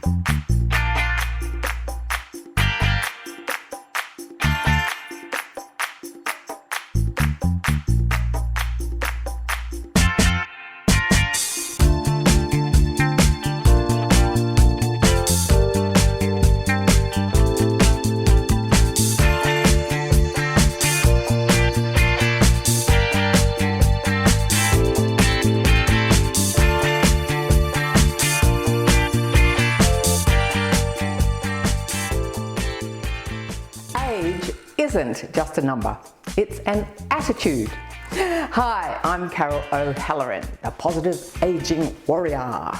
Age isn't just a number, it's an attitude. Hi, I'm Carol O'Halloran, the positive aging warrior,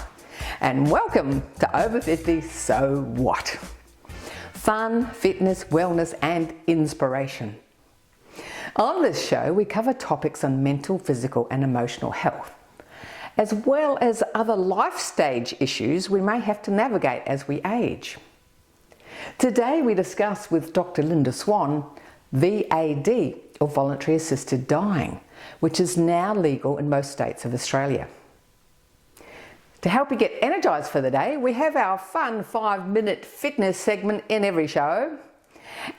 and welcome to Over 50 So What? Fun, fitness, wellness and inspiration. On this show we cover topics on mental, physical and emotional health, as well as other life stage issues we may have to navigate as we age. Today we discuss with Dr. Linda Swan VAD, or Voluntary Assisted Dying, which is now legal in most states of Australia. To help you get energised for the day, we have our fun 5-minute fitness segment in every show.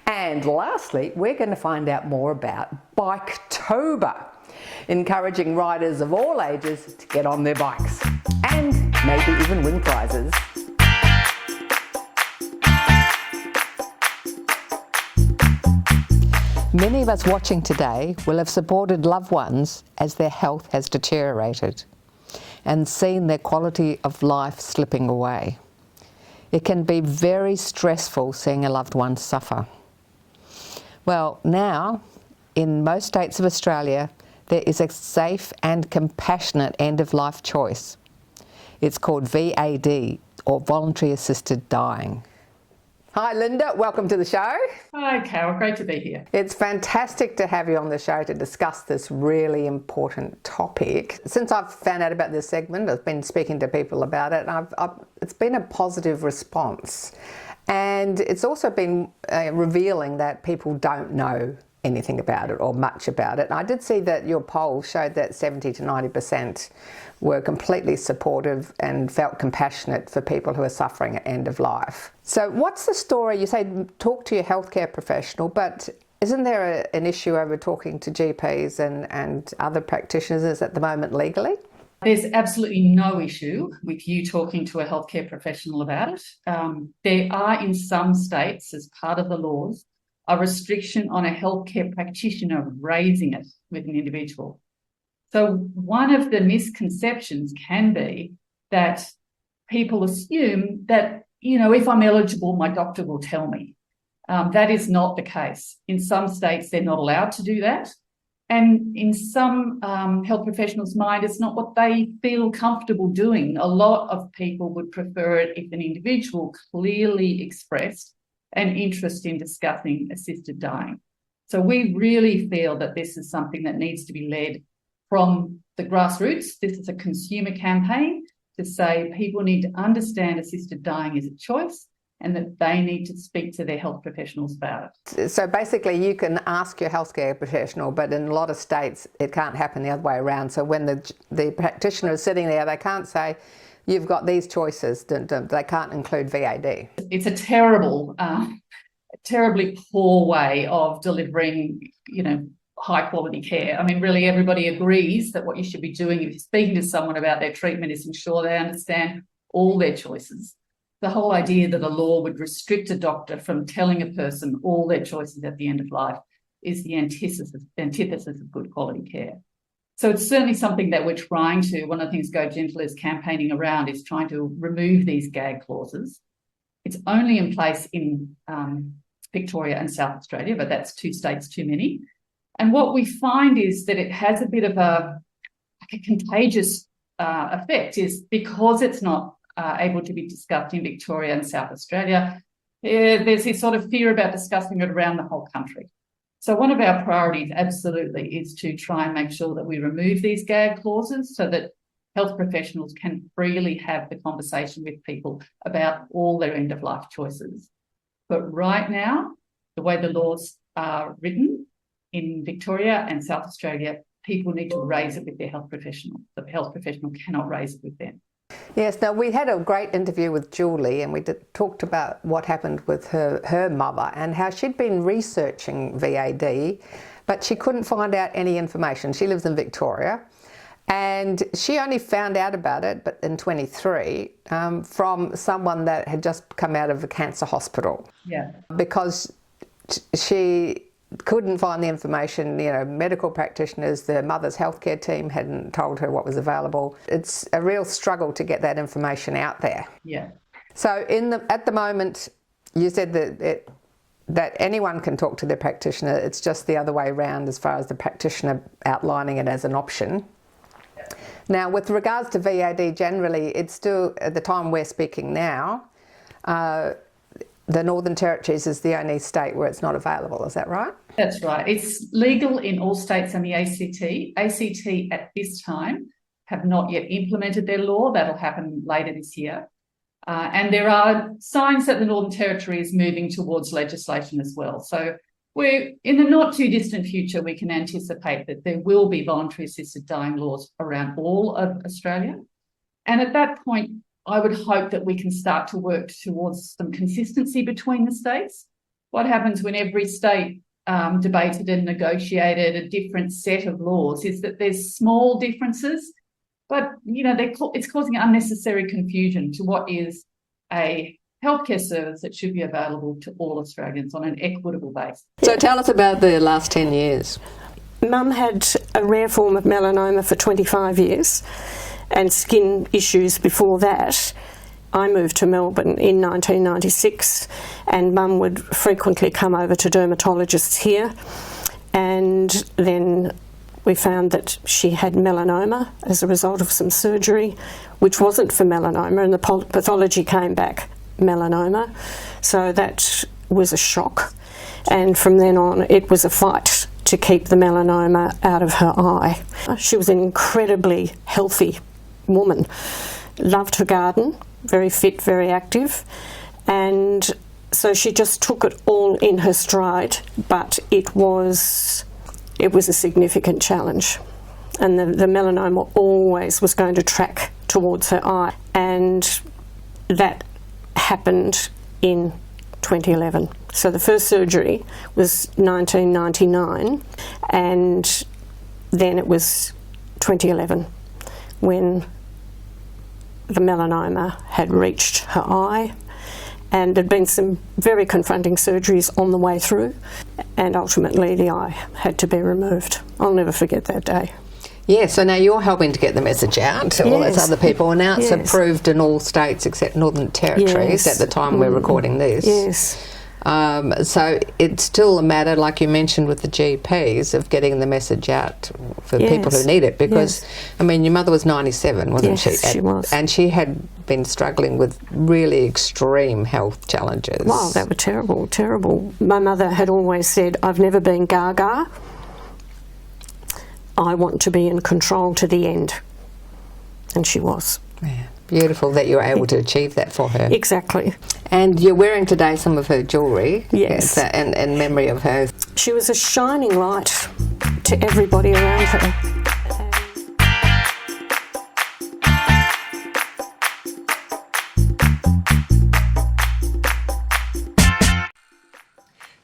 And lastly, we're going to find out more about Biketober, encouraging riders of all ages to get on their bikes and maybe even win prizes. Many of us watching today will have supported loved ones as their health has deteriorated and seen their quality of life slipping away. It can be very stressful seeing a loved one suffer. Well, now, in most states of Australia, there is a safe and compassionate end-of-life choice. It's called VAD, or Voluntary Assisted Dying. Hi Linda, welcome to the show. Hi Carol, great to be here. It's fantastic to have you on the show to discuss this really important topic. Since I've found out about this segment, I've been speaking to people about it, and it's been a positive response. And it's also been revealing that people don't know anything about it or much about it. And I did see that your poll showed that 70 to 90% were completely supportive and felt compassionate for people who are suffering at end of life. So what's the story? You say talk to your healthcare professional, but isn't there an issue over talking to GPs and other practitioners at the moment legally? There's absolutely no issue with you talking to a healthcare professional about it. There are in some states, as part of the laws, a restriction on a healthcare practitioner raising it with an individual. So one of the misconceptions can be that people assume that, if I'm eligible, my doctor will tell me. That is not the case. In some states, they're not allowed to do that. And in some health professionals' mind, it's not what they feel comfortable doing. A lot of people would prefer it if an individual clearly expressed an interest in discussing assisted dying. So we really feel that this is something that needs to be led from the grassroots. This is a consumer campaign to say people need to understand assisted dying is a choice and that they need to speak to their health professionals about it. So basically you can ask your healthcare professional, but in a lot of states it can't happen the other way around. So when the practitioner is sitting there, they can't say, you've got these choices. They can't include VAD. It's a terribly poor way of delivering, high quality care. I mean, really everybody agrees that what you should be doing if you're speaking to someone about their treatment is ensure they understand all their choices. The whole idea that a law would restrict a doctor from telling a person all their choices at the end of life is the antithesis of good quality care. So it's certainly something that we're trying to, one of the things Go Gentle is campaigning around is trying to remove these gag clauses. It's only in place in Victoria and South Australia, but that's 2 states too many. And what we find is that it has a bit of a contagious effect, is because it's not able to be discussed in Victoria and South Australia, there's this sort of fear about discussing it around the whole country. So one of our priorities absolutely is to try and make sure that we remove these gag clauses so that health professionals can freely have the conversation with people about all their end-of-life choices. But right now, the way the laws are written in Victoria and South Australia, people need to raise it with their health professional. The health professional cannot raise it with them. Yes, now we had a great interview with Julie, and we talked about what happened with her mother and how she'd been researching VAD, but she couldn't find out any information. She lives in Victoria, and she only found out about it but in 23 from someone that had just come out of a cancer hospital. Yeah. Because she couldn't find the information, you know, medical practitioners, the mother's healthcare team hadn't told her what was available. It's a real struggle to get that information out there. Yeah. So at the moment, you said that anyone can talk to their practitioner. It's just the other way around as far as the practitioner outlining it as an option. Now, with regards to VAD generally, it's still, at the time we're speaking now, the Northern Territories is the only state where it's not available. Is that right? That's right. It's legal in all states and the ACT. ACT at this time have not yet implemented their law. That'll happen later this year. And there are signs that the Northern Territory is moving towards legislation as well. So we're in the not too distant future, we can anticipate that there will be voluntary assisted dying laws around all of Australia. And at that point, I would hope that we can start to work towards some consistency between the states. What happens when every state debated and negotiated a different set of laws is that there's small differences, but you know it's causing unnecessary confusion to what is a healthcare service that should be available to all Australians on an equitable basis. So tell us about the last 10 years. Mum had a rare form of melanoma for 25 years and skin issues before that. I moved to Melbourne in 1996 and Mum would frequently come over to dermatologists here, and then we found that she had melanoma as a result of some surgery which wasn't for melanoma, and the pathology came back melanoma, so that was a shock, and from then on it was a fight to keep the melanoma out of her eye. She was an incredibly healthy woman, loved her garden, very fit, very active, and so she just took it all in her stride, but it was a significant challenge, and the melanoma always was going to track towards her eye, and that happened in 2011. So the first surgery was 1999, and then it was 2011 when the melanoma had reached her eye, and there'd been some very confronting surgeries on the way through, and ultimately the eye had to be removed. I'll never forget that day. Yeah, so now you're helping to get the message out to all those other people, and now it's approved in all states except Northern Territories at the time we're recording this. Yes. So it's still a matter, like you mentioned with the GPs, of getting the message out for people who need it, because, I mean, your mother was 97, wasn't she? Yes, she was. And she had been struggling with really extreme health challenges. Wow, they were terrible, terrible. My mother had always said, I've never been gaga. I want to be in control to the end. And she was. Yeah. Beautiful that you were able to achieve that for her. Exactly. And you're wearing today some of her jewellery. Yes. In memory of her. She was a shining light to everybody around her.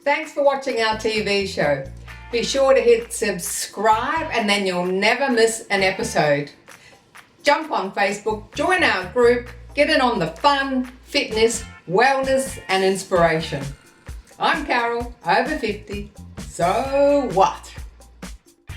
Thanks for watching our TV show. Be sure to hit subscribe and then you'll never miss an episode. Jump on Facebook, join our group, get in on the fun, fitness, wellness and inspiration. I'm Carol, over 50. So what?